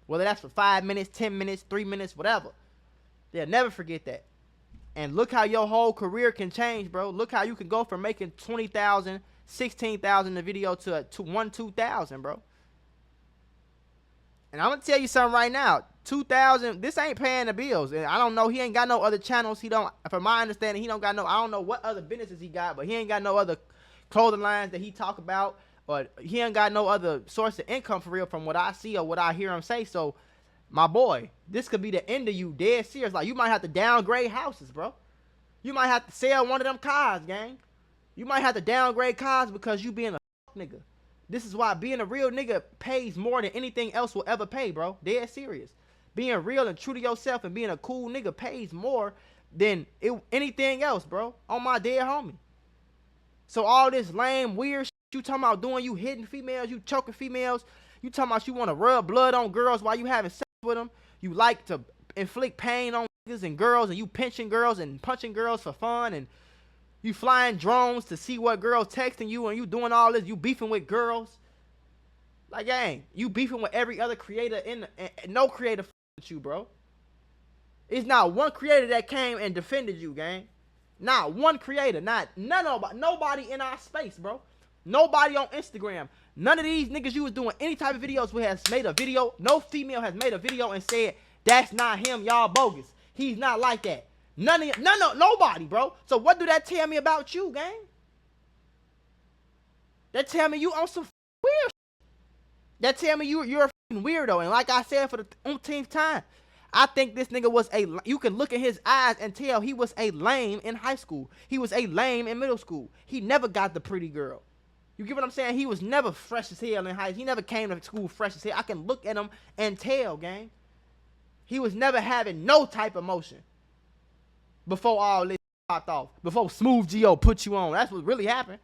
Whether that's for 5 minutes, 10 minutes, 3 minutes, whatever. They'll never forget that. And look how your whole career can change, bro. Look how you can go from making 20,000, 16,000 a video to 2,000, bro. And I'm gonna tell you something right now. 2,000, this ain't paying the bills. And I don't know, he ain't got no other channels. From my understanding, he don't got no, I don't know what other businesses he got, but he ain't got no other clothing lines that he talk about, or he ain't got no other source of income for real from what I see or what I hear him say. So, my boy, this could be the end of you, dead serious. Like, you might have to downgrade houses, bro. You might have to sell one of them cars, gang. You might have to downgrade cars because you being a nigga. This is why being a real nigga pays more than anything else will ever pay, bro. Dead serious. Being real and true to yourself and being a cool nigga pays more than anything else, bro. On my dead homie. So all this lame, weird shit you talking about doing, you hitting females, you choking females, you talking about you want to rub blood on girls while you having sex with them, you like to inflict pain on niggas and girls, and you pinching girls and punching girls for fun, and you flying drones to see what girls texting you, and you doing all this, you beefing with girls. Like, gang, you beefing with every other creator and no creator with you, bro. It's not one creator that came and defended you, gang. Not one creator, nobody in our space, bro. Nobody on Instagram. None of these niggas you was doing any type of videos with has made a video. No female has made a video and said, that's not him, y'all bogus. He's not like that. Nobody, bro. So what do that tell me about you, gang? That tell me you on some weird. That tell me you're a weirdo. And like I said for the umpteenth time, I think this nigga was you can look at his eyes and tell he was a lame in high school. He was a lame in middle school. He never got the pretty girl. You get what I'm saying? He was never fresh as hell in high school. He never came to school fresh as hell. I can look at him and tell, gang. He was never having no type of motion before all this popped off. Before Smooth Geo put you on. That's what really happened.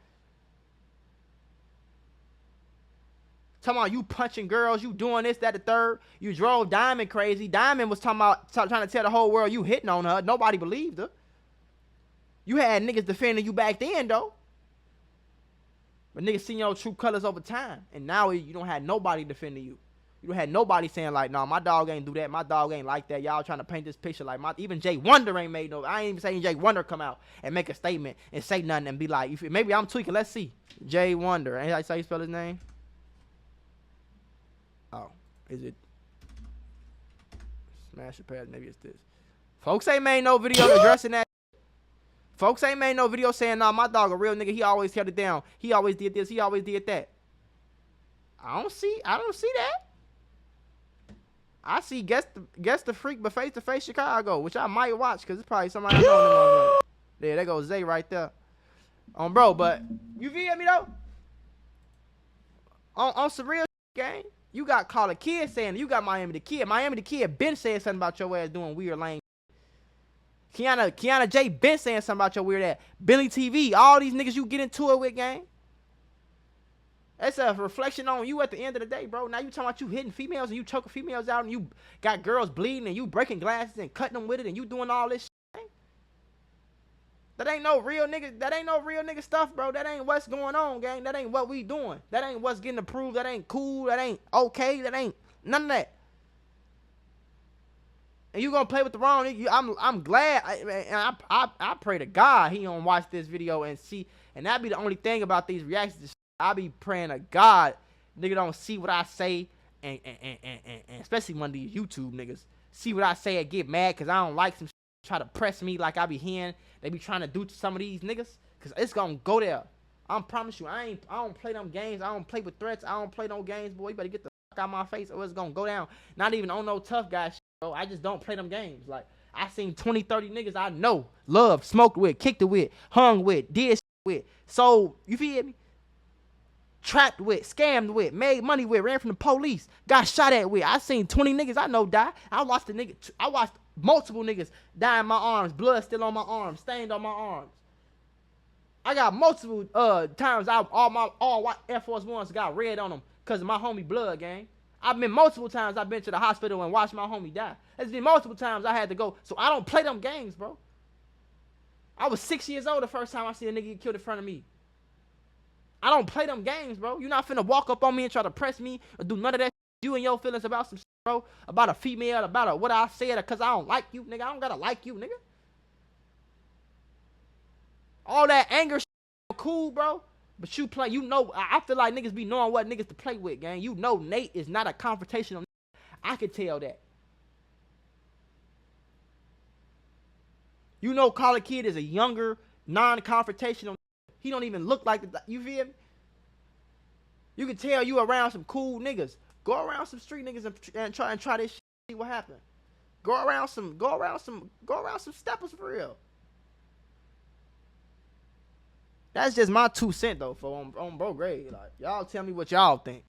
Talking about you punching girls, you doing this, that, the third. You drove Diamond crazy. Diamond was trying to tell the whole world you hitting on her. Nobody believed her. You had niggas defending you back then, though. But niggas seen your true colors over time. And now you don't have nobody defending you. You don't have nobody saying like, nah, my dog ain't do that. My dog ain't like that. Y'all trying to paint this picture like even Jay Wonder ain't made no. I ain't even saying Jay Wonder come out and make a statement and say nothing and be like, maybe I'm tweaking. Let's see. Jay Wonder. Ain't that how you spell his name? Oh, is it? Smash your pass. Maybe it's this. Folks ain't made no video addressing that. Folks ain't made no video saying, nah, my dog a real nigga. He always held it down. He always did this. He always did that. I don't see that. I see guess the freak, but face to face Chicago, which I might watch because it's probably somebody I know. There goes Zay right there. Bro, but you feel me though? On some real game. You got Call a Kid saying, you got Miami the Kid. Miami the Kid been saying something about your ass doing weird lame. Kiana J been saying something about your weird ass. Billy TV, all these niggas you get into it with, gang. That's a reflection on you at the end of the day, bro. Now you talking about you hitting females and you choking females out and you got girls bleeding and you breaking glasses and cutting them with it and you doing all this shit, gang. That ain't no real nigga stuff, bro. That ain't what's going on, gang. That ain't what we doing. That ain't what's getting approved. That ain't cool. That ain't okay. That ain't none of that. And you gonna play with the wrong nigga. I'm glad. I pray to God he don't watch this video and see. And that be the only thing about these reactions. I be praying to God nigga don't see what I say and especially one of these YouTube niggas see what I say and get mad because I don't like some shit, try to press me like I be hearing they be trying to do to some of these niggas because it's gonna go there. I promise you I don't play them games. I don't play with threats. I don't play no games, boy. You better get the fuck out of my face or it's gonna go down. Not even on no tough guy shit, bro. I just don't play them games. Like I seen 20, 30 niggas I know, loved, smoked with, kicked it with, hung with, did shit with. So you feel me? Trapped with, scammed with, made money with, ran from the police, got shot at with. I seen 20 niggas I know die. I watched multiple niggas die in my arms, blood still on my arms, stained on my arms. I got multiple times all white Air Force Ones got red on them because of my homie blood, gang. I've been multiple times I've been to the hospital and watched my homie die. There's been multiple times I had to go. So I don't play them games, bro. I was 6 years old the first time I see a nigga get killed in front of me. I don't play them games, bro. You're not finna walk up on me and try to press me or do none of that shit. You and your feelings about some shit, bro. About a female, about what I said, because I don't like you, nigga. I don't gotta like you, nigga. All that anger shit, cool, bro. But you play, you know, I feel like niggas be knowing what niggas to play with, gang. You know Nate is not a confrontational nigga. I can tell that. You know Call a Kid is a younger, non-confrontational. He don't even look like the, you feel me? You can tell you around some cool niggas. Go around some street niggas and try this shit, see what happens. Go around some steppers for real. That's just my 2 cents though, for on bro grade. Like y'all tell me what y'all think.